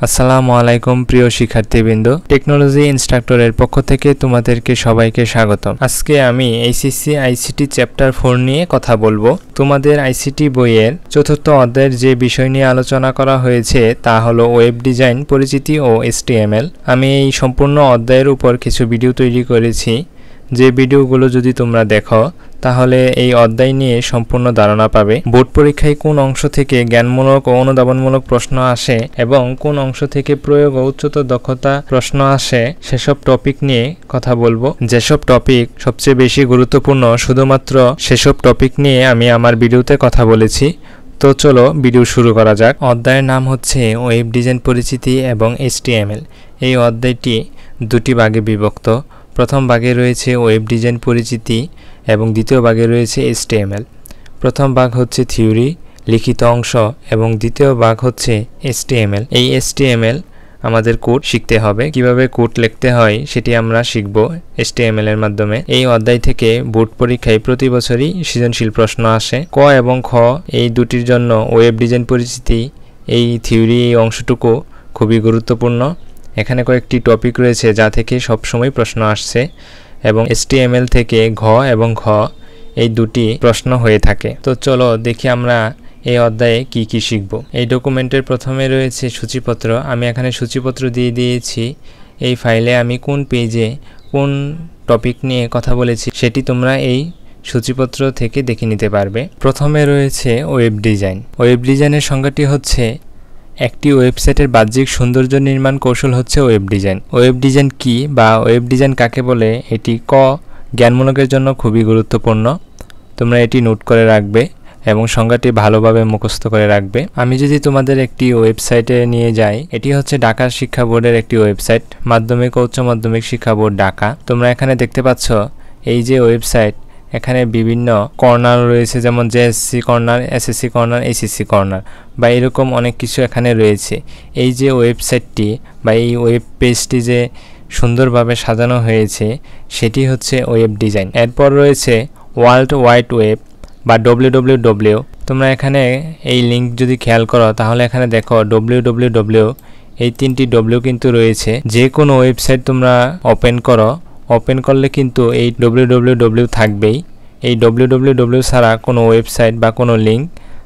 আসসালামু আলাইকুম প্রিয় শিক্ষার্থীবৃন্দ, টেকনোলজি ইনস্ট্রাক্টরের পক্ষ থেকে তোমাদেরকে সবাইকে স্বাগতম। আজকে আমি এইচএসসি আইসিটি চ্যাপ্টার 4 নিয়ে কথা বলবো। তোমাদের আইসিটি বইয়ের চতুর্থ অধ্যায়ের যে বিষয় নিয়ে আলোচনা করা হয়েছে তা হলো ওয়েব ডিজাইন, পরিচিতি ও HTML। আমি এই সম্পূর্ণ অধ্যায়ের উপর কিছু ভিডিও তৈরি করেছি। যে ভিডিওগুলো যদি তোমরা দেখো তাহলে এই অধ্যায় নিয়ে সম্পূর্ণ ধারণা পাবে। বোর্ড পরীক্ষায় কোন অংশ থেকে জ্ঞানমূলক ও অনুধাবনমূলক প্রশ্ন আসে এবং কোন অংশ থেকে প্রয়োগ ও উচ্চতর দক্ষতা প্রশ্ন আসে সেসব টপিক নিয়ে কথা বলবো। যেসব টপিক সবচেয়ে বেশি গুরুত্বপূর্ণ শুধুমাত্র সেসব টপিক নিয়ে আমি আমার ভিডিওতে কথা বলেছি। তো চলো ভিডিও শুরু করা যাক। অধ্যায়ের নাম হচ্ছে ওয়েব ডিজাইন, পরিচিতি এবং HTML। এই অধ্যায়টি দুটি ভাগে বিভক্ত। প্রথম ভাগে রয়েছে ওয়েব ডিজাইন, পরিচিতি এবং দ্বিতীয় ভাগে রয়েছে HTML। প্রথম ভাগ হচ্ছে থিওরি, লিখিত অংশ এবং দ্বিতীয় ভাগ হচ্ছে HTML। এই HTML আমাদের কোড শিখতে হবে, কিভাবে কোড লিখতে হয় সেটি আমরা শিখব HTML এর মাধ্যমে। এই অধ্যায় থেকে বোর্ড পরীক্ষায় প্রতি বছরই সৃজনশীল প্রশ্ন আসে। ক এবং খ এই দুটির জন্য ওয়েব ডিজাইন, পরিচিতি এই থিওরি এই অংশটুকু খুবই গুরুত্বপূর্ণ। এখানে কয়েকটি টপিক রয়েছে যা থেকে সবসময় প্রশ্ন আসছে এবং HTML থেকে ঘ এবং ঘ এই দুটি প্রশ্ন হয়ে থাকে। তো চলো দেখি আমরা এই অধ্যায়ে কি কি শিখব। এই ডকুমেন্টের প্রথমে রয়েছে সূচিপত্র। আমি এখানে সূচিপত্র দিয়ে দিয়েছি। এই ফাইলে আমি কোন পেজে কোন টপিক নিয়ে কথা বলেছি সেটি তোমরা এই সূচিপত্র থেকে দেখে নিতে পারবে। প্রথমে রয়েছে ওয়েব ডিজাইন। ওয়েব ডিজাইনের সংজ্ঞাটি হচ্ছে একটি ওয়েবসাইটের বাহ্যিক সৌন্দর্য নির্মাণ কৌশল হচ্ছে ওয়েব ডিজাইন। ওয়েব ডিজাইন কি বা ওয়েব ডিজাইন কাকে বলে এটি জ্ঞানমূলকের জন্য খুবই গুরুত্বপূর্ণ। তোমরা এটি নোট করে রাখবে এবং সংজ্ঞাটি ভালোভাবে মুখস্থ করে রাখবে। আমি যদি তোমাদের একটি ওয়েবসাইটে নিয়ে যাই, এটি হচ্ছে ঢাকা শিক্ষা বোর্ডের একটি ওয়েবসাইট, মাধ্যমিক ও উচ্চ মাধ্যমিক শিক্ষা বোর্ড ঢাকা। তোমরা এখানে দেখতে পাচ্ছ এই যে ওয়েবসাইট, এখানে বিভিন্ন কর্নার রয়েছে, যেমন JSC corner, SSC corner, HSC corner বা এরকম অনেক কিছু এখানে রয়েছে। এই যে ওয়েবসাইটটি বা এই ওয়েব পেজটি যে সুন্দরভাবে সাজানো হয়েছে সেটি হচ্ছে ওয়েব ডিজাইন। এরপর রয়েছে ওয়ার্ল্ড ওয়াইড ওয়েব বা www। তোমরা এখানে এই লিঙ্ক যদি খেয়াল করো তাহলে এখানে দেখো www এই তিনটি W কিন্তু রয়েছে। যে কোনো ওয়েবসাইট তোমরা ওপেন করলে কিন্তু এই www থাকবেই। এই www ছাড়া কোনো ওয়েবসাইট বা কোনো লিঙ্ক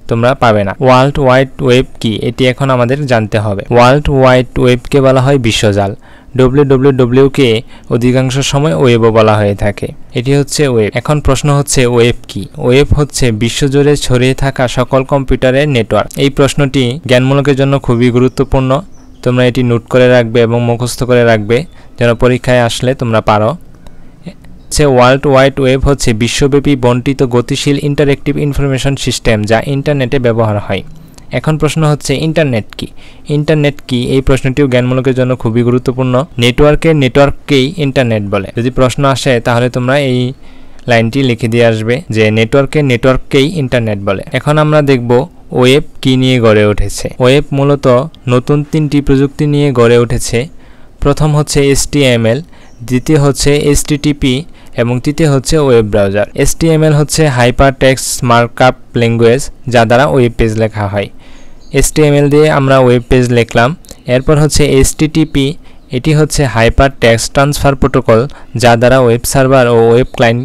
তোমরা পাবে না। ওয়ার্ল্ড ওয়াইড ওয়েব কি এটি এখন আমাদের জানতে হবে। ওয়ার্ল্ড ওয়াইড ওয়েবকে বলা হয় বিশ্বজাল। www কে অধিকাংশ সময় ওয়েবও বলা হয়ে থাকে। এটি হচ্ছে ওয়েব। এখন প্রশ্ন হচ্ছে ওয়েব কি? ওয়েব হচ্ছে বিশ্বজুড়ে ছড়িয়ে থাকা সকল কম্পিউটারের নেটওয়ার্ক। এই প্রশ্নটি জ্ঞানমূলকের জন্য খুবই গুরুত্বপূর্ণ। তোমরা এটি নোট করে রাখবে এবং মুখস্থ করে রাখবে যেন পরীক্ষায় আসলে তোমরা পারো। ওয়ার্ল্ড ওয়াইড ওয়েব হচ্ছে বিশ্বব্যাপী বণ্টিত গতিশীল ইন্টারেক্টিভ ইনফরমেশন সিস্টেম যা ইন্টারনেটে ব্যবহার হয়। এখন প্রশ্ন হচ্ছে ইন্টারনেট কি? ইন্টারনেট কি এই প্রশ্নটিও জ্ঞানমূলকের জন্য খুবই গুরুত্বপূর্ণ। নেটওয়ার্ককেই ইন্টারনেট বলে। যদি প্রশ্ন আসে তাহলে তোমরা এই লাইনটি লিখে দিয়ে আসবে যে নেটওয়ার্ককেই ইন্টারনেট বলে। এখন আমরা দেখব ওয়েব কি নিয়ে গড়ে উঠেছে। ওয়েব মূলত নতুন তিনটি প্রযুক্তি নিয়ে গড়ে উঠেছে। প্রথম হচ্ছে HTML, দ্বিতীয় হচ্ছে HTTP এবং তৃতীয় হচ্ছে ওয়েব ব্রাউজার। HTML হচ্ছে হাইপার টেক্সট মার্কআপ ল্যাঙ্গুয়েজ যা দ্বারা ওয়েব পেজ লেখা হয়। HTML দিয়ে আমরা ওয়েব পেজ লিখলাম। এরপর হচ্ছে HTTP, এটি হচ্ছে হাইপার টেক্সট ট্রান্সফার প্রোটোকল যা দ্বারা ওয়েব সার্ভার ও ওয়েব ক্লায়েন্ট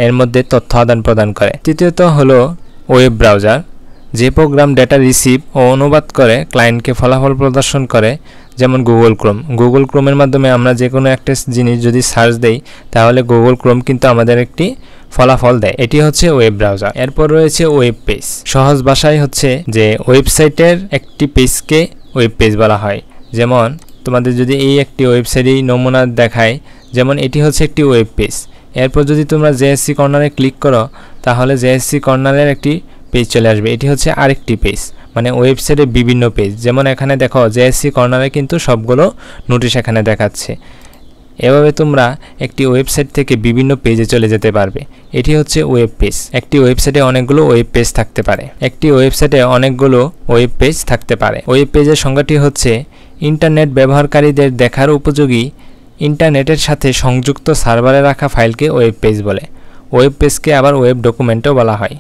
এর মধ্যে তথ্য আদান প্রদান করে। তৃতীয়ত হলো ওয়েব ব্রাউজার, যে প্রোগ্রাম ডেটা রিসিভ ও অনুবাদ করে ক্লায়েন্টকে ফলাফল প্রদর্শন করে, যেমন গুগল ক্রোমের মাধ্যমে আমরা যে কোনো একটা জিনিস যদি সার্চ দেই তাহলে গুগল ক্রোম কিন্তু আমাদের একটি ফলাফল দেয়। এটি হচ্ছে ওয়েব ব্রাউজার। এরপর রয়েছে ওয়েব পেজ। সহজ ভাষায় হচ্ছে যে ওয়েবসাইটের একটি পেজকে ওয়েব পেজ বলা হয়। যেমন তোমাদের যদি এই একটি ওয়েবসাইটের নমুনা দেখায়, যেমন এটি হচ্ছে একটি ওয়েব পেজ। এরপর যদি তোমরা JSC কর্নারে ক্লিক করো তাহলে JSC কর্নারের একটি পেজ চলে আসবে। এটি হচ্ছে আরেকটি পেজ, মানে ওয়েবসাইটে বিভিন্ন পেজ। যেমন এখানে দেখো JSC কর্নারে কিন্তু সবগুলো নোটিশ এখানে দেখাচ্ছে। এভাবে তোমরা একটি ওয়েবসাইট থেকে বিভিন্ন পেজে চলে যেতে পারবে। এটি হচ্ছে ওয়েব পেজ। একটি ওয়েবসাইটে অনেকগুলো ওয়েব পেজ থাকতে পারে। ওয়েব পেজের সংজ্ঞাটি হচ্ছে ইন্টারনেট ব্যবহারকারীদের দেখার উপযোগী ইন্টারনেটের সাথে সংযুক্ত সার্ভারে রাখা ফাইলকে ওয়েব পেজ বলে। ওয়েব পেজকে আবার ওয়েব ডকুমেন্টও বলা হয়।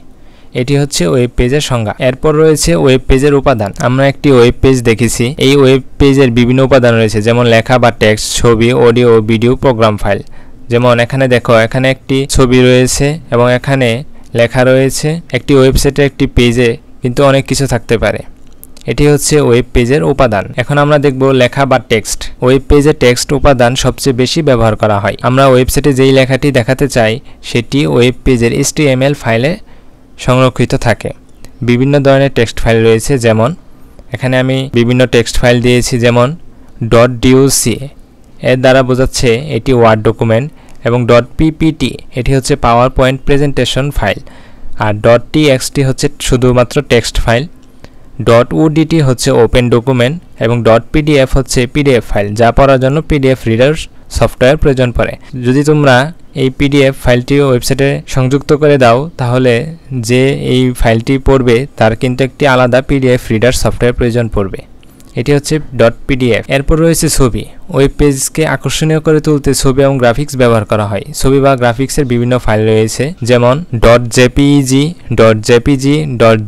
এটি হচ্ছে ওয়েব পেজের সংজ্ঞা। এরপর রয়েছে ওয়েব পেজের উপাদান। আমরা একটি ওয়েব পেজ দেখেছি, এই ওয়েব পেজের বিভিন্ন উপাদান রয়েছে, যেমন লেখা বা টেক্সট, ছবি, অডিও, ভিডিও, প্রোগ্রাম ফাইল। যেমন এখানে দেখো, এখানে একটি ছবি রয়েছে এবং এখানে লেখা রয়েছে। একটি ওয়েবসাইটে একটি পেজে কিন্তু অনেক কিছু থাকতে পারে। এটি হচ্ছে ওয়েব পেজের উপাদান। এখন আমরা দেখব লেখা বা টেক্সট। ওয়েব পেজে টেক্সট উপাদান সবচেয়ে বেশি ব্যবহার করা হয়। আমরা ওয়েবসাইটে যেই লেখাটি দেখাতে চাই সেটি ওয়েব পেজের HTML ফাইলে সংরক্ষিত থাকে। বিভিন্ন ধরনের টেক্সট ফাইল রয়েছে, যেমন এখানে আমি বিভিন্ন টেক্সট ফাইল দিয়েছি, যেমন .doc এর দ্বারা বোঝাচ্ছে এটি ওয়ার্ড ডকুমেন্ট, এবং .ppt এটি হচ্ছে পাওয়ার পয়েন্ট প্রেজেন্টেশন ফাইল, আর .txt হচ্ছে শুধুমাত্র টেক্সট ফাইল, .odt হচ্ছে ওপেন ডকুমেন্ট, এবং .pdf হচ্ছে পিডিএফ ফাইল, যা পড়ার জন্য পিডিএফ রিডার সফটওয়্যার প্রয়োজন পড়ে। যদি তোমরা এই পিডিএফ ফাইলটি ওয়েবসাইটে সংযুক্ত করে দাও, তাহলে যে এই ফাইলটি পড়বে তার কিন্তু একটি আলাদা পিডিএফ রিডার সফটওয়্যার প্রয়োজন পড়বে। এটি হচ্ছে .pdf। এরপর রয়েছে ছবি। ওয়েব পেজকে আকর্ষণীয় করে তুলতে ছবি এবং গ্রাফিক্স ব্যবহার করা হয়। ছবি বা গ্রাফিক্সের বিভিন্ন ফাইল রয়েছে, যেমন .jpeg, .jpg,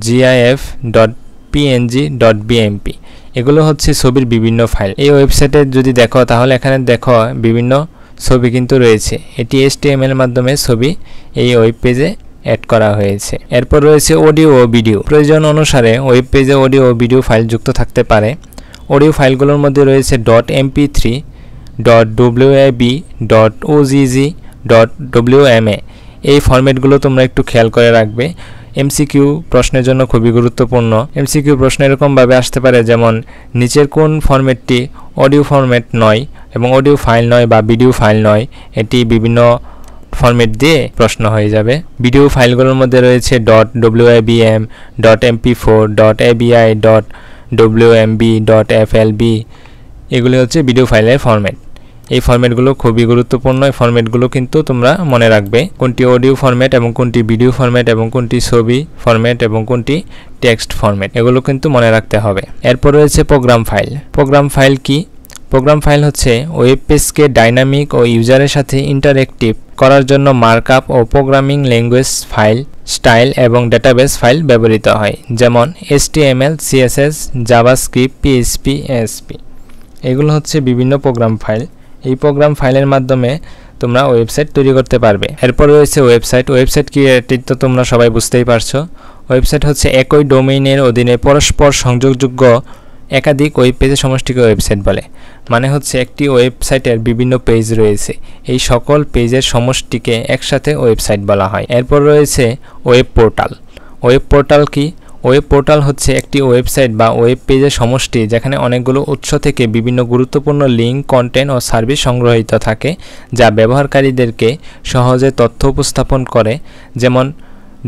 .gif, .png, .bmp। এগুলো হচ্ছে ছবির বিভিন্ন ফাইল। এই ওয়েবসাইটে যদি দেখো, তাহলে এখানে দেখো বিভিন্ন ছবি কিন্তু রয়েছে। এটি HTML এর মাধ্যমে ছবি এই ওয়েব পেজে অ্যাড করা হয়েছে। এরপর রয়েছে অডিও ও ভিডিও। প্রয়োজন অনুসারে ওয়েব পেজে অডিও ও ভিডিও ফাইল যুক্ত থাকতে পারে। অডিও ফাইলগুলোর মধ্যে রয়েছে .mp3, .wab, .ogg, .wma। এই ফরম্যাটগুলো তোমরা একটু খেয়াল করে রাখবে। MCQ প্রশ্নের জন্য খুবই গুরুত্বপূর্ণ। MCQ প্রশ্ন এরকমভাবে আসতে পারে, যেমন নিচের কোন ফরম্যাটটি অডিও ফরম্যাট নয় এবং অডিও ফাইল নয় বা ভিডিও ফাইল নয়, এটি বিভিন্ন ফরম্যাট দিয়ে প্রশ্ন হয়ে যাবে। ভিডিও ফাইলগুলোর মধ্যে রয়েছে .wabm, .mp4, .avi, .wmb, .flb। এগুলি হচ্ছে ভিডিও ফাইলের ফরম্যাট। এই ফরম্যাটগুলো খুবই গুরুত্বপূর্ণ। এই ফরম্যাটগুলো কিন্তু তোমরা মনে রাখবে, কোনটি অডিও ফরম্যাট এবং কোনটি ভিডিও ফরম্যাট এবং কোনটি ছবি ফরম্যাট এবং কোনটি টেক্সট ফরম্যাট, এগুলো কিন্তু মনে রাখতে হবে। এরপর রয়েছে প্রোগ্রাম ফাইল। প্রোগ্রাম ফাইল কি? প্রোগ্রাম ফাইল হচ্ছে ওয়েব পেজকে ডাইনামিক ও ইউজারের সাথে ইন্টারেক্টিভ করার জন্য মার্কআপ ও প্রোগ্রামিং ল্যাঙ্গুয়েজ ফাইল, স্টাইল এবং ডেটাবেস ফাইল ব্যবহৃত হয়, যেমন HTML, CSS, JavaScript, PHP, ASP। এগুলো হচ্ছে বিভিন্ন প্রোগ্রাম ফাইল। এই প্রোগ্রাম ফাইলের মাধ্যমে তোমরা ওয়েবসাইট তৈরি করতে পারবে। এরপর রয়েছে ওয়েবসাইট। ওয়েবসাইট কি, এটি তো তোমরা সবাই বুঝতেই পারছো। ওয়েবসাইট হচ্ছে একই ডোমেইনের অধীনে পরস্পর সংযোগযোগ্য একাধিক ওয়েব পেজের সমষ্টিকে ওয়েবসাইট বলে। মানে হচ্ছে একটি ওয়েবসাইটের বিভিন্ন পেজ রয়েছে, এই সকল পেজের সমষ্টিকে একসাথে ওয়েবসাইট বলা হয়। এরপর রয়েছে ওয়েব পোর্টাল। ওয়েব পোর্টাল কি? ওয়েব পোর্টাল হচ্ছে একটি ওয়েবসাইট বা ওয়েব পেজের সমষ্টি, যেখানে অনেকগুলো উৎস থেকে বিভিন্ন গুরুত্বপূর্ণ লিঙ্ক, কন্টেন্ট ও সার্ভিস সংগ্রহীত থাকে, যা ব্যবহারকারীদেরকে সহজে তথ্য উপস্থাপন করে, যেমন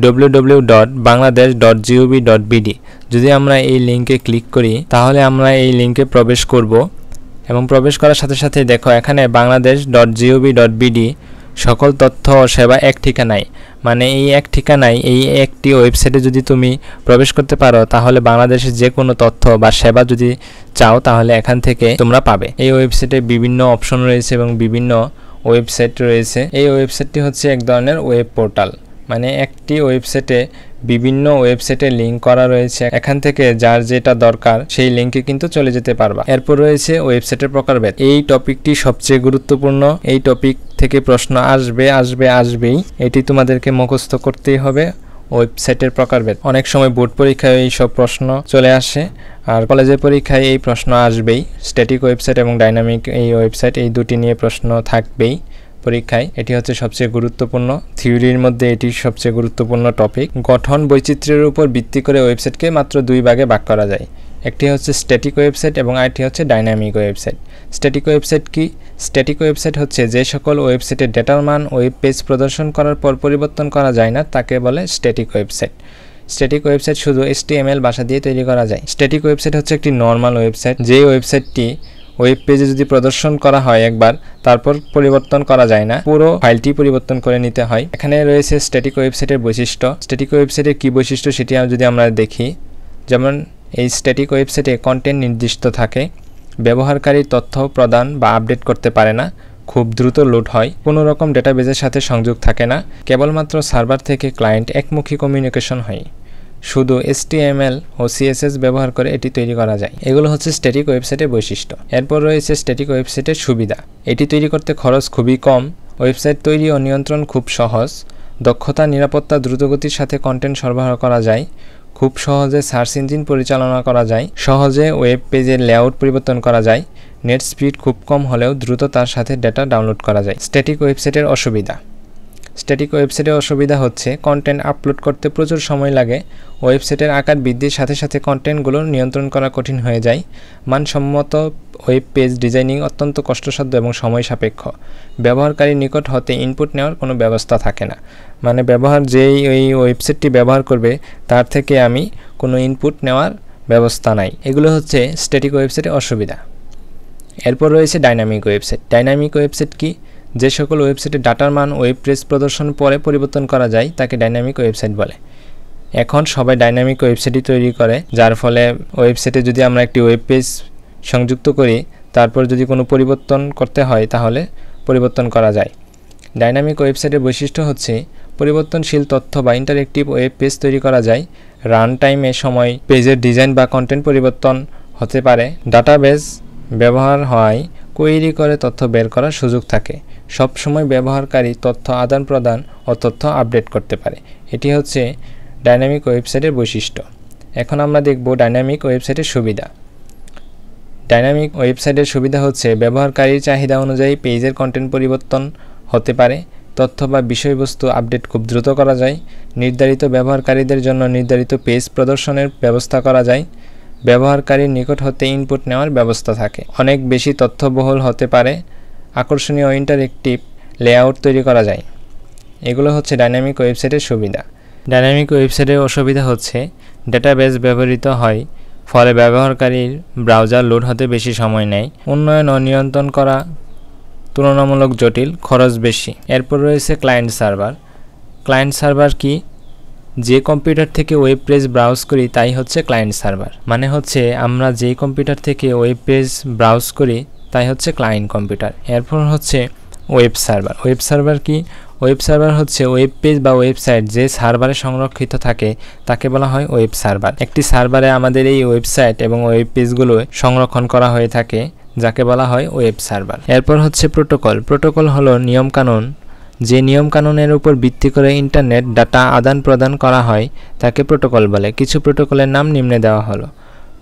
www.bangladesh.gov.bd। যদি আমরা এই লিঙ্কে ক্লিক করি, তাহলে আমরা এই লিঙ্কে প্রবেশ করব এবং প্রবেশ করার সাথে সাথে দেখো এখানে Bangladesh.gov.bd সকল তথ্য ও সেবা এক ঠিকানায়। মানে এই এক ঠিকানায় এই একটি ওয়েবসাইটে যদি তুমি প্রবেশ করতে পারো, তাহলে বাংলাদেশের যে কোনো তথ্য বা সেবা যদি চাও, তাহলে এখান থেকে তোমরা পাবে। এই ওয়েবসাইটে বিভিন্ন অপশন রয়েছে এবং বিভিন্ন ওয়েবসাইট রয়েছে। এই ওয়েবসাইটটি হচ্ছে এক ধরনের ওয়েব পোর্টাল। মানে একটি ওয়েবসাইটে বিভিন্ন ওয়েবসাইটে লিঙ্ক করা রয়েছে, এখান থেকে যার যেটা দরকার সেই লিঙ্কে কিন্তু চলে যেতে পারবা। এরপর রয়েছে ওয়েবসাইটের প্রকারভেদ। এই টপিকটি সবচেয়ে গুরুত্বপূর্ণ। এই টপিক থেকে প্রশ্ন আসবেই। এটি তোমাদেরকে মুখস্থ করতেই হবে। ওয়েবসাইটের প্রকারভেদ অনেক সময় বোর্ড পরীক্ষায় এই সব প্রশ্ন চলে আসে, আর কলেজের পরীক্ষায় এই প্রশ্ন আসবেই। স্ট্যাটিক ওয়েবসাইট এবং ডাইনামিক এই ওয়েবসাইট, এই দুটি নিয়ে প্রশ্ন থাকবেই পরীক্ষায়। এটি হচ্ছে সবচেয়ে গুরুত্বপূর্ণ। থিওরির মধ্যে এটি সবচেয়ে গুরুত্বপূর্ণ টপিক। গঠন বৈচিত্র্যের উপর ভিত্তি করে ওয়েবসাইটকে মাত্র দুই ভাগে ভাগ করা যায়। একটি হচ্ছে স্ট্যাটিক ওয়েবসাইট এবং আরেকটি হচ্ছে ডাইনামিক ওয়েবসাইট। স্ট্যাটিক ওয়েবসাইট কি? স্ট্যাটিক ওয়েবসাইট হচ্ছে যে সকল ওয়েবসাইটের ডেটার মান ওয়েব পেজ প্রদর্শন করার পর পরিবর্তন করা যায় না, তাকে বলে স্ট্যাটিক ওয়েবসাইট। স্ট্যাটিক ওয়েবসাইট শুধু HTML ভাষা দিয়ে তৈরি করা যায়। স্ট্যাটিক ওয়েবসাইট হচ্ছে একটি নর্মাল ওয়েবসাইট, যে ওয়েবসাইটটি ওয়েব পেজে যদি প্রদর্শন করা হয় একবার, তারপর পরিবর্তন করা যায় না, পুরো ফাইলটি পরিবর্তন করে নিতে হয়। এখানে রয়েছে স্ট্যাটিক ওয়েবসাইটের বৈশিষ্ট্য। স্ট্যাটিক ওয়েবসাইটের কি বৈশিষ্ট্য সেটি যদি আমরা দেখি, যেমন এই স্ট্যাটিক ওয়েবসাইটে কন্টেন্ট নির্দিষ্ট থাকে, ব্যবহারকারী তথ্য প্রদান বা আপডেট করতে পারে না, খুব দ্রুত লোড হয়, কোনো রকম ডেটাবেজের সাথে সংযোগ থাকে না, কেবলমাত্র সার্ভার থেকে ক্লায়েন্ট একমুখী কমিউনিকেশন হয়। শুধু HTML ও CSS ব্যবহার করে এটি তৈরি করা যায়। এগুলো হচ্ছে স্ট্যাটিক ওয়েবসাইটের বৈশিষ্ট্য। এরপর রয়েছে স্ট্যাটিক ওয়েবসাইটের সুবিধা। এটি তৈরি করতে খরচ খুবই কম, ওয়েবসাইট তৈরি ও নিয়ন্ত্রণ খুব সহজ, দক্ষতা, নিরাপত্তা, দ্রুতগতির সাথে কন্টেন্ট সরবরাহ করা যায়, খুব সহজে সার্চ ইঞ্জিন পরিচালনা করা যায়, সহজে ওয়েব পেজের লেআউট পরিবর্তন করা যায়, নেট স্পিড খুব কম হলেও দ্রুততার সাথে ডেটা ডাউনলোড করা যায়। স্ট্যাটিক ওয়েবসাইটের অসুবিধা। স্ট্যাটিক ওয়েবসাইটের অসুবিধা হচ্ছে কন্টেন্ট আপলোড করতে প্রচুর সময় লাগে, ওয়েবসাইটের আকার বৃদ্ধির সাথে সাথে কন্টেন্টগুলো নিয়ন্ত্রণ করা কঠিন হয়ে যায়, মানসম্মত ওয়েব পেজ ডিজাইনিং অত্যন্ত কষ্টসাধ্য এবং সময় সাপেক্ষ, ব্যবহারকারীর নিকট হতে ইনপুট নেওয়ার কোনো ব্যবস্থা থাকে না, মানে যেই ওই ওয়েবসাইটটি ব্যবহার করবে তার থেকে আমি কোনো ইনপুট নেওয়ার ব্যবস্থা নাই। এগুলো হচ্ছে স্ট্যাটিক ওয়েবসাইটের অসুবিধা। এরপর রয়েছে ডাইনামিক ওয়েবসাইট। ডাইনামিক ওয়েবসাইট কি? যে সকল ওয়েবসাইটে ডাটার মান ওয়েব পেজ প্রদর্শন পরে পরিবর্তন করা যায় তাকে ডাইনামিক ওয়েবসাইট বলে। এখন সবাই ডাইনামিক ওয়েবসাইটই তৈরি করে, যার ফলে ওয়েবসাইটে যদি আমরা একটি ওয়েব পেজ সংযুক্ত করি, তারপর যদি কোনো পরিবর্তন করতে হয় তাহলে পরিবর্তন করা যায়। ডাইনামিক ওয়েবসাইটের বৈশিষ্ট্য হচ্ছে পরিবর্তনশীল তথ্য বা ইন্টারেক্টিভ ওয়েব পেজ তৈরি করা যায়, রান টাইমে সময় পেজের ডিজাইন বা কন্টেন্ট পরিবর্তন হতে পারে, ডাটাবেজ ব্যবহার হয়, কোয়েরি করে তথ্য বের করার সুযোগ থাকে, সবসময় ব্যবহারকারী তথ্য আদান প্রদান ও তথ্য আপডেট করতে পারে। এটি হচ্ছে ডাইনামিক ওয়েবসাইটের বৈশিষ্ট্য। এখন আমরা দেখব ডাইনামিক ওয়েবসাইটের সুবিধা। ডাইনামিক ওয়েবসাইটের সুবিধা হচ্ছে ব্যবহারকারীর চাহিদা অনুযায়ী পেজের কন্টেন্ট পরিবর্তন হতে পারে, তথ্য বা বিষয়বস্তু আপডেট খুব দ্রুত করা যায়, নির্ধারিত ব্যবহারকারীদের জন্য নির্ধারিত পেজ প্রদর্শনের ব্যবস্থা করা যায়, ব্যবহারকারীর নিকট হতে ইনপুট নেওয়ার ব্যবস্থা থাকে, অনেক বেশি তথ্যবহুল হতে পারে, আকর্ষণীয় ইন্টারেক্টিভ লেআউট তৈরি করা যায়। এগুলো হচ্ছে ডাইনামিক ওয়েবসাইটের সুবিধা। ডাইনামিক ওয়েবসাইটের অসুবিধা হচ্ছে ডেটাবেজ ব্যবহৃত হয়, ফলে ব্যবহারকারীর ব্রাউজার লোড হতে বেশি সময় নেয়, উন্নয়ন ও নিয়ন্ত্রণ করা তুলনামূলক জটিল, খরচ বেশি। এরপর রয়েছে ক্লায়েন্ট সার্ভার। ক্লায়েন্ট সার্ভার কি? যে কম্পিউটার থেকে ওয়েব পেজ ব্রাউজ করি তাই হচ্ছে ক্লায়েন্ট সার্ভার। মানে হচ্ছে আমরা যেই কম্পিউটার থেকে ওয়েব পেজ ব্রাউজ করি তাই হচ্ছে ক্লায়েন্ট কম্পিউটার। এরপর হচ্ছে ওয়েব সার্ভার। ওয়েব সার্ভার কি? ওয়েব সার্ভার হচ্ছে ওয়েব পেজ বা ওয়েবসাইট যে সার্ভারে সংরক্ষিত থাকে তাকে বলা হয় ওয়েব সার্ভার। একটি সার্ভারে আমাদের এই ওয়েবসাইট এবং ওয়েব পেজগুলো সংরক্ষণ করা হয়ে থাকে, যাকে বলা হয় ওয়েব সার্ভার। এরপর হচ্ছে প্রোটোকল। প্রোটোকল হলো নিয়মকানুন, যে নিয়মকানুনের উপর ভিত্তি করে ইন্টারনেট ডাটা আদান প্রদান করা হয় তাকে প্রোটোকল বলে। কিছু প্রোটোকলের নাম নিম্নে দেওয়া হলো।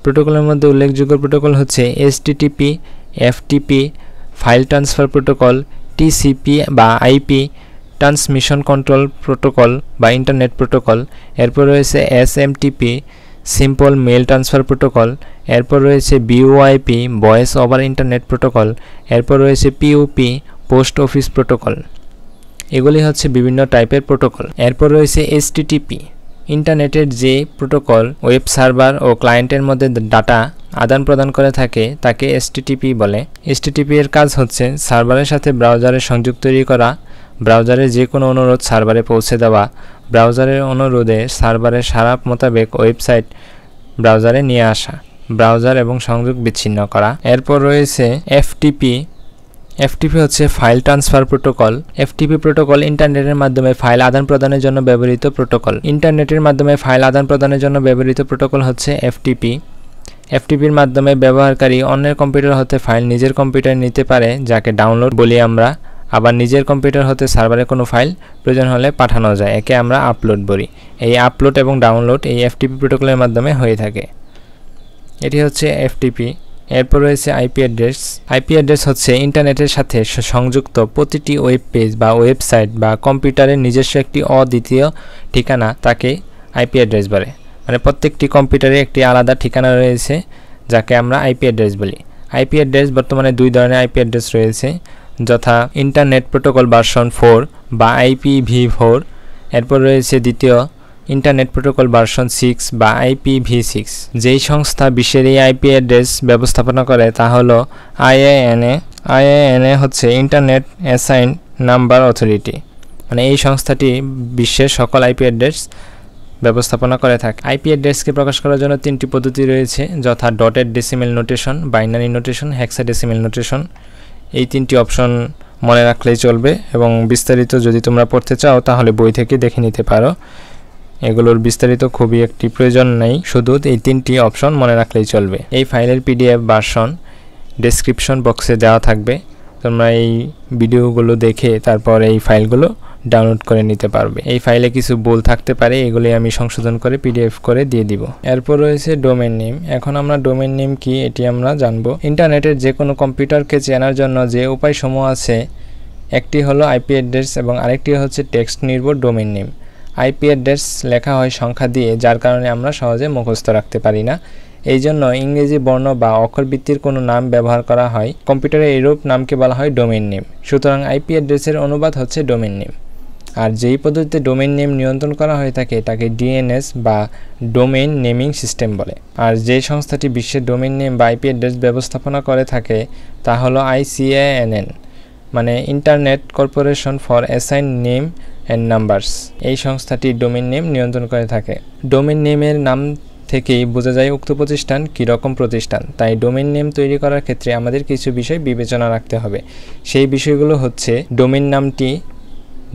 প্রোটোকলের মধ্যে উল্লেখযোগ্য প্রোটোকল হচ্ছে HTTP, FTP, file transfer protocol, TCP বা IP, ট্রান্সমিশন কন্ট্রোল প্রোটোকল বা ইন্টারনেট প্রোটোকল। এরপর রয়েছে SMTP, simple mail transfer protocol. এরপর রয়েছে VoIP, voice over internet protocol. এরপর রয়েছে POP, পোস্ট অফিস প্রোটোকল। এগুলি হচ্ছে বিভিন্ন টাইপের প্রোটোকল। এরপর রয়েছে HTTP, ইন্টারনেটের যে প্রোটোকল ওয়েব সার্ভার ও ক্লায়েন্টের মধ্যে ডাটা আদান প্রদান করে থাকে তাকে HTTP বলে। HTTP এর কাজ হচ্ছে সার্ভারের সাথে ব্রাউজারের সংযোগ তৈরি করা, ব্রাউজারের যে কোনো অনুরোধ সার্ভারে পৌঁছে দেওয়া, ব্রাউজারের অনুরোধে সার্ভারের সারা মোতাবেক ওয়েবসাইট ব্রাউজারে নিয়ে আসা, ব্রাউজার এবং সংযোগ বিচ্ছিন্ন করা। এরপর রয়েছে FTP। FTP হচ্ছে file transfer protocol. FTP protocol ইন্টারনেটের মাধ্যমে ফাইল আদান প্রদানের জন্য ব্যবহৃত প্রোটোকল। ইন্টারনেটের মাধ্যমে ফাইল আদান প্রদানের জন্য ব্যবহৃত প্রোটোকল হচ্ছে FTP। FTPর মাধ্যমে ব্যবহারকারী অন্যের কম্পিউটার হতে ফাইল নিজের কম্পিউটারে নিতে পারে, যাকে ডাউনলোড বলি আমরা। আবার নিজের কম্পিউটার হতে সার্ভারে কোনো ফাইল প্রয়োজন হলে পাঠানো যায়, একে আমরা আপলোড বলি। এই আপলোড এবং ডাউনলোড এই FTP প্রোটোকলের মাধ্যমে হয়ে থাকে। এটি হচ্ছে FTP। এরপর রয়েছে IP অ্যাড্রেস। IP অ্যাড্রেস হচ্ছে ইন্টারনেটের সাথে সংযুক্ত প্রতিটি ওয়েব পেজ বা ওয়েবসাইট বা কম্পিউটারের নিজস্ব একটি অদ্বিতীয় ঠিকানা, তাকে IP অ্যাড্রেস বলে। মানে প্রত্যেকটি কম্পিউটারে একটি আলাদা ঠিকানা রয়েছে, যাকে আমরা IP অ্যাড্রেস বলি। IP অ্যাড্রেস বর্তমানে দুই ধরনের IP অ্যাড্রেস রয়েছে, যথা ইন্টারনেট প্রোটোকল ভার্সন 4 বা IPv4। এরপর রয়েছে দ্বিতীয় ইন্টারনেট প্রোটোকল ভার্সন 6 বা IPv6। যেই সংস্থা বিশ্বের এই IP অ্যাড্রেস ব্যবস্থাপনা করে তা হলো IANA। IANA হচ্ছে ইন্টারনেট অ্যাসাইন নাম্বার অথরিটি। মানে এই সংস্থাটি বিশ্বের সকল IP অ্যাড্রেস ব্যবস্থাপনা করে থাকে। IP অ্যাড্রেসকে প্রকাশ করার জন্য তিনটি পদ্ধতি রয়েছে, যথা dotted decimal notation, binary notation, hexadecimal notation. এই তিনটি অপশন মনে রাখলেই চলবে এবং বিস্তারিত যদি তোমরা পড়তে চাও তাহলে বই থেকে দেখে নিতে পারো। এগুলোর বিস্তারিত খুবই একটি প্রয়োজন নেই, শুধু এই 3টি অপশন মনে রাখলেই চলবে। এই ফাইলের PDF ভার্সন ডেসক্রিপশন বক্সে দেওয়া থাকবে, তোমরা এই ভিডিওগুলো দেখে তারপর এই ফাইলগুলো ডাউনলোড করে নিতে পারবে। এই ফাইলে কিছু ভুল থাকতে পারে, এগুলি আমি সংশোধন করে PDF করে দিয়ে দিব। এরপর রয়েছে ডোমেইন নেম। এখন আমরা ডোমেইন নেম কি এটি আমরা জানব। ইন্টারনেটের যে কোনো কম্পিউটারকে চেনার জন্য যে উপায়সমূহ আছে, একটি হলো IP অ্যাড্রেস এবং আরেকটি হচ্ছে টেক্সট নির্ভর ডোমেইন নেম। IP অ্যাড্রেস লেখা হয় সংখ্যা দিয়ে, যার কারণে আমরা সহজে মুখস্থ রাখতে পারি না। এই জন্য ইংরেজি বর্ণ বা অক্ষরভিত্তির কোনো নাম ব্যবহার করা হয়। কম্পিউটারে এইরূপ নামকে বলা হয় ডোমেইন নেম। সুতরাং IP অ্যাড্রেসের অনুবাদ হচ্ছে ডোমেইন নেম। আর যেই পদ্ধতিতে ডোমেইন নেম নিয়ন্ত্রণ করা হয়ে থাকে তাকে DNS বা ডোমেইন নেমিং সিস্টেম বলে। আর যে সংস্থাটি বিশ্বের ডোমেইন নেম বা IP অ্যাড্রেস ব্যবস্থাপনা করে থাকে তা হলো ICANN, মানে internet corporation for assign name and numbers. এই সংস্থাটি ডোমেইন নেম নিয়ন্ত্রণ করে থাকে। ডোমেইন নেমের নাম থেকেই বোঝা যায় উক্ত প্রতিষ্ঠান কীরকম প্রতিষ্ঠান। তাই ডোমেইন নেম তৈরি করার ক্ষেত্রে আমাদের কিছু বিষয় বিবেচনা রাখতে হবে। সেই বিষয়গুলো হচ্ছে, ডোমেইন নামটি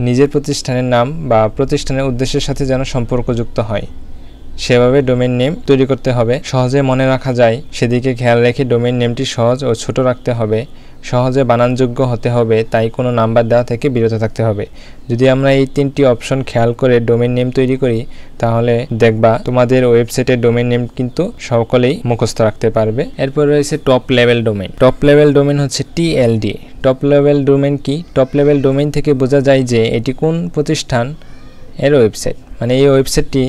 নিজের প্রতিষ্ঠানের নাম বা প্রতিষ্ঠানের উদ্দেশ্যের সাথে যেন সম্পর্কযুক্ত হয়, সেভাবে ডোমেইন নেম তৈরি করতে হবে। সহজে মনে রাখা যায় সেদিকে খেয়াল রেখে ডোমেইন নেমটি সহজ ও ছোট রাখতে হবে। সহজে বানানযোগ্য হতে হবে, তাই কোনো নাম্বার দেওয়া থেকে বিরত থাকতে হবে। যদি আমরা এই 3টি অপশন খেয়াল করে ডোমেইন নেম তৈরি করি তাহলে দেখবা তোমাদের ওয়েবসাইটের ডোমেইন নেম কিন্তু সকলেই মুখস্থ রাখতে পারবে। এরপর রয়েছে top level domain. Top level domain হচ্ছে TLD। টপ লেভেল ডোমেইন কি? টপ লেভেল ডোমেইন থেকে বোঝা যায় যে এটি কোন প্রতিষ্ঠান এর ওয়েবসাইট, মানে এই ওয়েবসাইটটি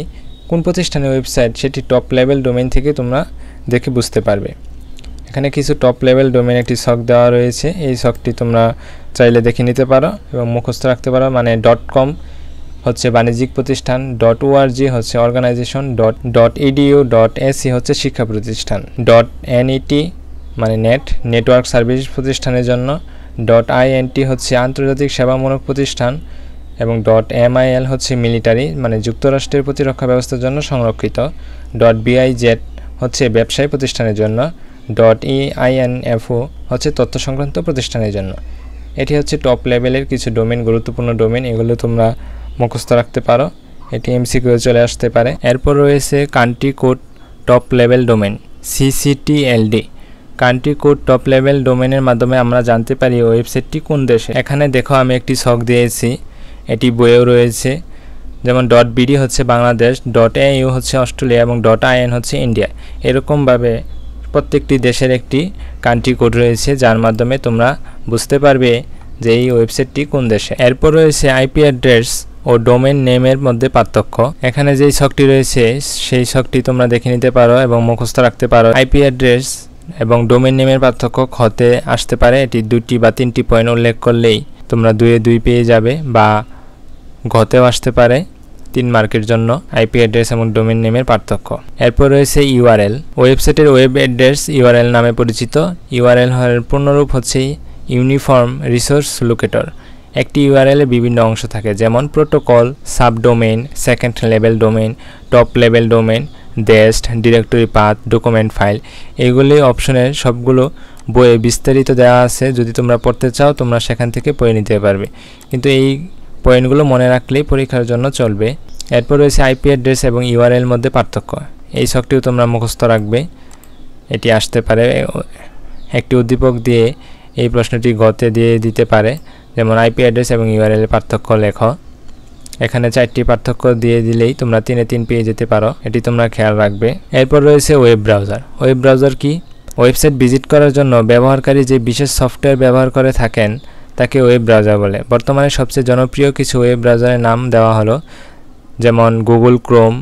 কোন প্রতিষ্ঠানের ওয়েবসাইট সেটি টপ লেভেল ডোমেইন থেকে তোমরা দেখে বুঝতে পারবে। এখানে কিছু টপ লেভেল ডোমেইন একটি ছক দেওয়া রয়েছে, এই ছকটি তোমরা চাইলে দেখে নিতে পারো এবং মুখস্থ রাখতে পারো। মানে .com হচ্ছে বাণিজ্যিক প্রতিষ্ঠান, .org হচ্ছে অর্গানাইজেশন, .edu .ac হচ্ছে শিক্ষা প্রতিষ্ঠান, .net মানে নেটওয়ার্ক সার্ভিস প্রতিষ্ঠানের জন্য, .int হচ্ছে আন্তর্জাতিক সেবামূলক প্রতিষ্ঠান এবং .mil হচ্ছে মিলিটারি মানে যুক্তরাষ্ট্রের প্রতিরক্ষা ব্যবস্থার জন্য সংরক্ষিত, .biz হচ্ছে ব্যবসায়ী প্রতিষ্ঠানের জন্য, .einfo হচ্ছে তথ্য সংক্রান্ত প্রতিষ্ঠানের জন্য। এটি হচ্ছে টপ লেভেলের কিছু ডোমেইন, গুরুত্বপূর্ণ ডোমেইন, এগুলো তোমরা মুখস্থ রাখতে পারো, এটি MCQ চলে আসতে পারে। এরপর রয়েছে country code top level domain CCTLD। Country code top level ডোমেইনের মাধ্যমে আমরা জানতে পারি ওয়েবসাইটটি কোন দেশে। এখানে দেখো আমি একটি ছক দিয়েছি, এটি বইয়েও রয়েছে, যেমন .bd হচ্ছে বাংলাদেশ, .au হচ্ছে অস্ট্রেলিয়া এবং .in হচ্ছে ইন্ডিয়া। এরকমভাবে প্রত্যেকটি দেশের একটি কান্ট্রি কোড রয়েছে, যার মাধ্যমে তোমরা বুঝতে পারবে যে এই ওয়েবসাইটটি কোন দেশে। এরপর রয়েছে IP অ্যাড্রেস ও ডোমেইন নেমের মধ্যে পার্থক্য। এখানে যেই ছকটি রয়েছে সেই ছকটি তোমরা দেখে নিতে পারো এবং মুখস্থ রাখতে পারো। IP অ্যাড্রেস এবং ডোমেইন নেমের পার্থক্য খতে আসতে পারে, এটি 2টি বা 3টি পয়েন্ট উল্লেখ করলেই তোমরা 2-2 পেয়ে যাবে, বা ঘতেও আসতে পারে 3 মার্কের জন্য IP অ্যাড্রেস এবং ডোমেইন নেমের পার্থক্য। এরপর রয়েছে URL। ওয়েবসাইটের ওয়েব অ্যাড্রেস URL নামে পরিচিত। URL এর পূর্ণরূপ হচ্ছে ইউনিফর্ম রিসোর্স লোকেটর। একটি URL এ বিভিন্ন অংশ থাকে, যেমন protocol, subdomain, second level domain, top level domain, ডেস্ট, ডিরেক্টরি পাথ, ডকুমেন্ট ফাইল। এইগুলি অপশনের সবগুলো বইয়ে বিস্তারিত দেওয়া আছে, যদি তোমরা পড়তে চাও তোমরা সেখান থেকে পড়ে নিতে পারবে, কিন্তু এই পয়েন্টগুলো মনে রাখলেই পরীক্ষার জন্য চলবে। এরপর রয়েছে IP অ্যাড্রেস এবং URL মধ্যে পার্থক্য। এই ছকটিও তোমরা মুখস্থ রাখবে, এটি আসতে পারে একটি উদ্দীপক দিয়ে, এই প্রশ্নটি গতে দিয়ে দিতে পারে, যেমন IP অ্যাড্রেস এবং URL এর পার্থক্য লেখো। এখানে 4টি পার্থক্য দিয়ে দিলেই তোমরা 3-3 পেয়ে যেতে পারো, এটি তোমরা খেয়াল রাখবে। এরপর রয়েছে ওয়েব ব্রাউজার। ওয়েব ব্রাউজার কি? ওয়েবসাইট ভিজিট করার জন্য ব্যবহারকারী যে বিশেষ সফটওয়্যার ব্যবহার করে থাকেন তাকে ওয়েব ব্রাউজার বলে। বর্তমানে সবচেয়ে জনপ্রিয় কিছু ওয়েব ব্রাউজারের নাম দেওয়া হলো, যেমন Google Chrome,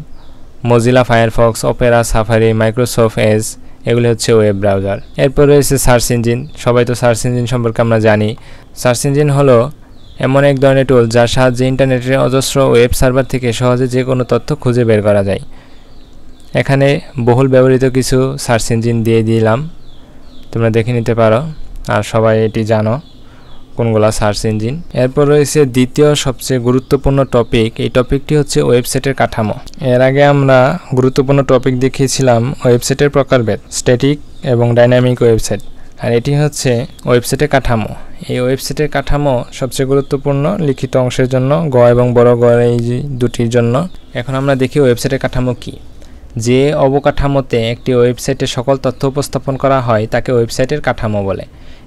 Mozilla Firefox, Opera, safari, Microsoft Edge, এগুলি হচ্ছে ওয়েব ব্রাউজার। এরপর রয়েছে সার্চ ইঞ্জিন। সবাই তো সার্চ ইঞ্জিন সম্পর্কে আমরা জানি। সার্চ ইঞ্জিন হলো এমন এক ধরনের টুল যার সাহায্যে ইন্টারনেটের অজস্র ওয়েব সার্ভার থেকে সহজে যে কোনো তথ্য খুঁজে বের করা যায়। এখানে বহুল ব্যবহৃত কিছু সার্চ ইঞ্জিন দিয়ে দিলাম, তোমরা দেখে নিতে পারো, আর সবাই এটি জানো কোনগুলা সার্চ ইঞ্জিন। এরপর রয়েছে দ্বিতীয় সবচেয়ে গুরুত্বপূর্ণ টপিক, এই টপিকটি হচ্ছে ওয়েবসাইটের কাঠামো। এর আগে আমরা গুরুত্বপূর্ণ টপিক দেখিয়েছিলাম ওয়েবসাইটের প্রকারভেদ, স্ট্যাটিক এবং ডাইনামিক ওয়েবসাইট, আর এটি হচ্ছে ওয়েবসাইটের কাঠামো। এই ওয়েবসাইটের কাঠামো সবচেয়ে গুরুত্বপূর্ণ লিখিত অংশের জন্য, গ এবং বড় গ এই দুটির জন্য। এখন আমরা দেখি ওয়েবসাইটের কাঠামো কি। যে অবকাঠামোতে একটি ওয়েবসাইটে সকল তথ্য উপস্থাপন করা হয় তাকে ওয়েবসাইটের কাঠামো বলে।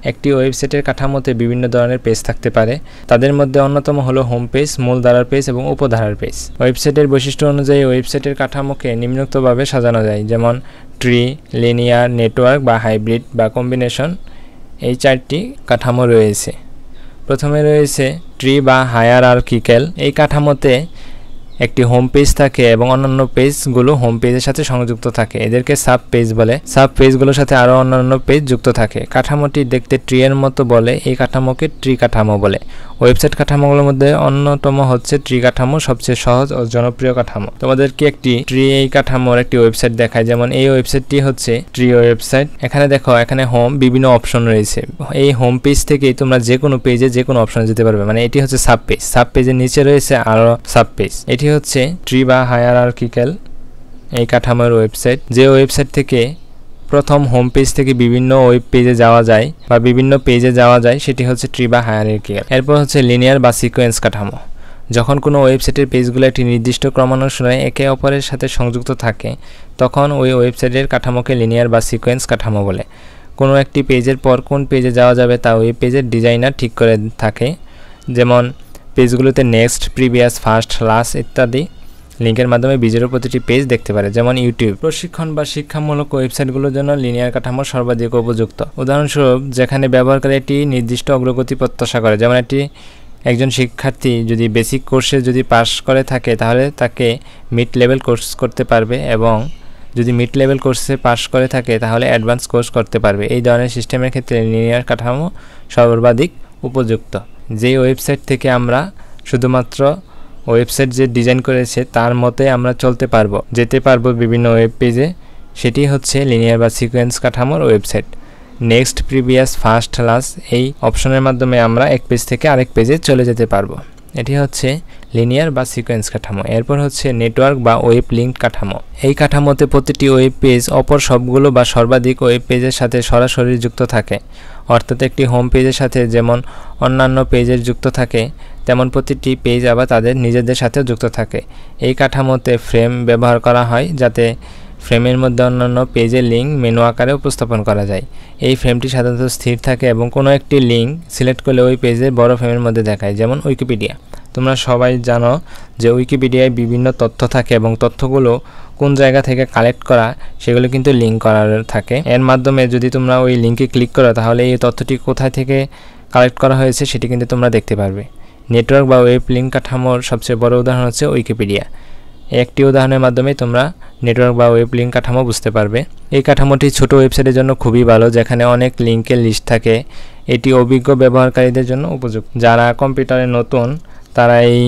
একটি ওয়েবসাইটের কাঠামোতে বিভিন্ন ধরনের পেজ থাকতে পারে। তাদের মধ্যে অন্যতম হলো হোম পেজ, মূল ধারার পেজ এবং উপধারার পেজ। ওয়েবসাইটের বৈশিষ্ট্য অনুযায়ী ওয়েবসাইটের কাঠামোকে নিম্নোক্তভাবে সাজানো যায়, যেমন ট্রি, লিনিয়ার, নেটওয়ার্ক বা হাইব্রিড বা কম্বিনেশন। এই 4টি কাঠামো রয়েছে। প্রথমে রয়েছে ট্রি বা হায়ারার্কিক্যাল। এই কাঠামোতে একটি হোম পেজ থাকে এবং অন্যান্য পেজগুলো হোম পেজের সাথে সংযুক্ত থাকে। এদেরকে সাব পেজ বলে। সাব পেজগুলোর সাথে আরও অন্যান্য পেজ যুক্ত থাকে। কাঠামোটি দেখতে ট্রি এর মতো বলে এই কাঠামোকে ট্রি কাঠামো বলে। ওয়েবসাইট কাঠামোগুলোর মধ্যে অন্যতম হচ্ছে ট্রি কাঠামো, সবচেয়ে সহজ ও জনপ্রিয় কাঠামো। তোমাদেরকে একটি ট্রি এই কাঠামোর একটি ওয়েবসাইট দেখায়, যেমন এই ওয়েবসাইটটি হচ্ছে ট্রি ওয়েবসাইট। এখানে দেখো, এখানে হোম বিভিন্ন অপশন রয়েছে। এই হোম পেজ থেকেই তোমরা যে কোনো পেজে যে কোনো অপশনে যেতে পারবে। মানে এটি হচ্ছে সাব পেজ। সাব পেজের নিচে রয়েছে আরও সাব পেজ। এটি হচ্ছে ট্রি বা হায়ারার্কিক্যাল এই কাঠামোর ওয়েবসাইট। যে ওয়েবসাইট থেকে প্রথম হোম পেজ থেকে বিভিন্ন ওয়েব পেজে যাওয়া যায় বা বিভিন্ন পেজে যাওয়া যায় সেটি হচ্ছে ট্রি বা হায়ারার্কিক্যাল। এরপর হচ্ছে লিনিয়ার বা সিকোয়েন্স কাঠামো। যখন কোনো ওয়েবসাইটের পেজগুলো একটি নির্দিষ্ট ক্রমানুসারে একে অপরের সাথে সংযুক্ত থাকে তখন ওই ওয়েবসাইটের কাঠামোকে লিনিয়ার বা সিকোয়েন্স কাঠামো বলে। কোনো একটি পেজের পর কোন পেজে যাওয়া যাবে তা ওই পেজের ডিজাইনার ঠিক করে থাকে। যেমন পেজগুলোতে নেক্সট, প্রিভিয়াস, ফার্স্ট, লাস্ট ইত্যাদি লিঙ্কের মাধ্যমে ভিডিওর প্রতিটি পেজ দেখতে পারে। যেমন ইউটিউব। প্রশিক্ষণ বা শিক্ষামূলক ওয়েবসাইটগুলোর জন্য লিনিয়ার কাঠামো সর্বাধিক উপযুক্ত। উদাহরণস্বরূপ, যেখানে ব্যবহারকারী একটি নির্দিষ্ট অগ্রগতি প্রত্যাশা করে। যেমন একজন শিক্ষার্থী যদি বেসিক কোর্সে যদি পাস করে থাকে তাহলে তাকে মিড লেভেল কোর্স করতে পারবে, এবং যদি মিড লেভেল কোর্সে পাস করে থাকে তাহলে অ্যাডভান্স কোর্স করতে পারবে। এই ধরনের সিস্টেমের ক্ষেত্রে লিনিয়ার কাঠামো সর্বাধিক উপযুক্ত। যেই ওয়েবসাইট থেকে আমরা শুধুমাত্র ওয়েবসাইট যে ডিজাইন করেছে তার মতে আমরা চলতে পারবো, যেতে পারবো বিভিন্ন ওয়েব পেজে, সেটি হচ্ছে লিনিয়ার বা সিকোয়েন্স কাঠামোর website. Next, previous, first, last এই অপশনের মাধ্যমে আমরা এক পেজ থেকে আরেক পেজে চলে যেতে পারবো। এটি হচ্ছে লিনিয়ার বা সিকোয়েন্স কাঠামো। এরপর হচ্ছে নেটওয়ার্ক বা ওয়েব লিঙ্ক কাঠামো। এই কাঠামোতে প্রতিটি ওয়েব পেজ অপর সবগুলো বা সর্বাধিক ওয়েব পেজের সাথে সরাসরি যুক্ত থাকে। অর্থাৎ একটি হোম পেজের সাথে যেমন অন্যান্য পেজের যুক্ত থাকে তেমন প্রতিটি পেজ আবার তাদের নিজেদের সাথেও যুক্ত থাকে। এই কাঠামোতে ফ্রেম ব্যবহার করা হয় যাতে ফ্রেমের মধ্যে অন্যান্য পেজের লিঙ্ক মেনু আকারে উপস্থাপন করা যায়। এই ফ্রেমটি সাধারণত স্থির থাকে এবং কোনো একটি লিঙ্ক সিলেক্ট করলে ওই পেজের বড় ফ্রেমের মধ্যে দেখায়। যেমন উইকিপিডিয়া। তোমরা সবাই জানো যে উইকিপিডিয়ায় বিভিন্ন তথ্য থাকে এবং তথ্যগুলো কোন জায়গা থেকে কালেক্ট করা সেগুলো কিন্তু লিঙ্ক করা থাকে। এর মাধ্যমে যদি তোমরা ওই লিঙ্কে ক্লিক করো তাহলে এই তথ্যটি কোথায় থেকে কালেক্ট করা হয়েছে সেটি কিন্তু তোমরা দেখতে পারবে। নেটওয়ার্ক বা ওয়েব লিঙ্ক কাঠামোর সবচেয়ে বড় উদাহরণ হচ্ছে উইকিপিডিয়া। একটি উদাহরণের মাধ্যমে তোমরা নেটওয়ার্ক বা ওয়েব লিঙ্ক কাঠামো বুঝতে পারবে। এই কাঠামোটি ছোট ওয়েবসাইটের জন্য খুবই ভালো, যেখানে অনেক লিঙ্কের লিস্ট থাকে। এটি অভিজ্ঞ ব্যবহারকারীদের জন্য উপযুক্ত। যারা কম্পিউটারে নতুন তারা এই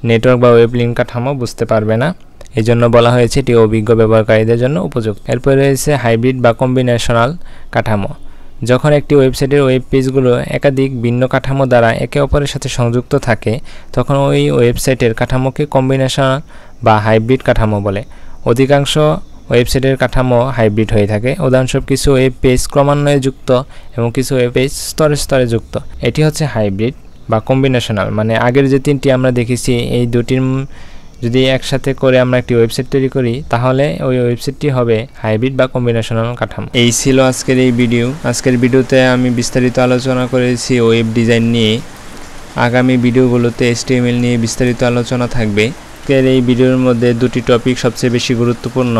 নেটওয়ার্ক বা ওয়েব লিঙ্ক কাঠামো বুঝতে পারবে না, এই জন্য বলা হয়েছে এটি অভিজ্ঞ ব্যবহারকারীদের জন্য উপযুক্ত। এরপরে রয়েছে হাইব্রিড বা কম্বিনেশনাল কাঠামো। যখন একটি ওয়েবসাইটের ওয়েব পেজগুলো একাধিক ভিন্ন কাঠামো দ্বারা একে অপরের সাথে সংযুক্ত থাকে তখন ওই ওয়েবসাইটের কাঠামোকে কম্বিনেশনাল বা হাইব্রিড কাঠামো বলে। অধিকাংশ ওয়েবসাইটের কাঠামো হাইব্রিড হয়ে থাকে। উদাহরণস্বরূপ, কিছু ওয়েব পেজ ক্রমান্বয়ে যুক্ত এবং কিছু ওয়েব পেজ স্তরে স্তরে যুক্ত। এটি হচ্ছে হাইব্রিড বা কম্বিনেশনাল। মানে আগের যে তিনটি আমরা দেখেছি এই দুটির যদি একসাথে করে আমরা একটি ওয়েবসাইট তৈরি করি তাহলে ওই ওয়েবসাইটটি হবে হাইব্রিড বা কম্বিনেশনাল কাঠামো। এই ছিল আজকের এই ভিডিও। আজকের ভিডিওতে আমি বিস্তারিত আলোচনা করেছি ওয়েব ডিজাইন নিয়ে। আগামী ভিডিওগুলোতে HTML নিয়ে বিস্তারিত আলোচনা থাকবে। আজকের এই ভিডিওর মধ্যে দুটি টপিক সবচেয়ে বেশি গুরুত্বপূর্ণ।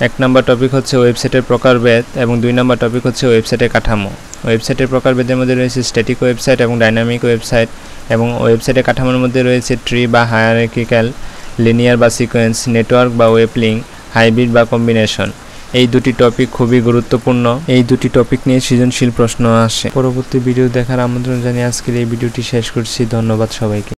এক নম্বর টপিক হচ্ছে ওয়েবসাইটের প্রকারভেদ এবং 2 নম্বর টপিক হচ্ছে ওয়েবসাইটের কাঠামো। ওয়েবসাইটের প্রকারভেদের মধ্যে রয়েছে স্ট্যাটিক ওয়েবসাইট এবং ডাইনামিক ওয়েবসাইট, এবং ওয়েবসাইটের কাঠামোর মধ্যে রয়েছে ট্রি বা হায়ারার্কিক্যাল, লিনিয়ার বা সিকোয়েন্স, নেটওয়ার্ক বা ওয়েব লিঙ্ক, হাইব্রিড বা কম্বিনেশন। এই দুটি টপিক খুবই গুরুত্বপূর্ণ। এই দুটি টপিক নিয়ে সৃজনশীল প্রশ্ন আসে। পরবর্তী ভিডিও দেখার আমন্ত্রণ জানিয়ে আজকের এই ভিডিওটি শেষ করছি। ধন্যবাদ সবাইকে।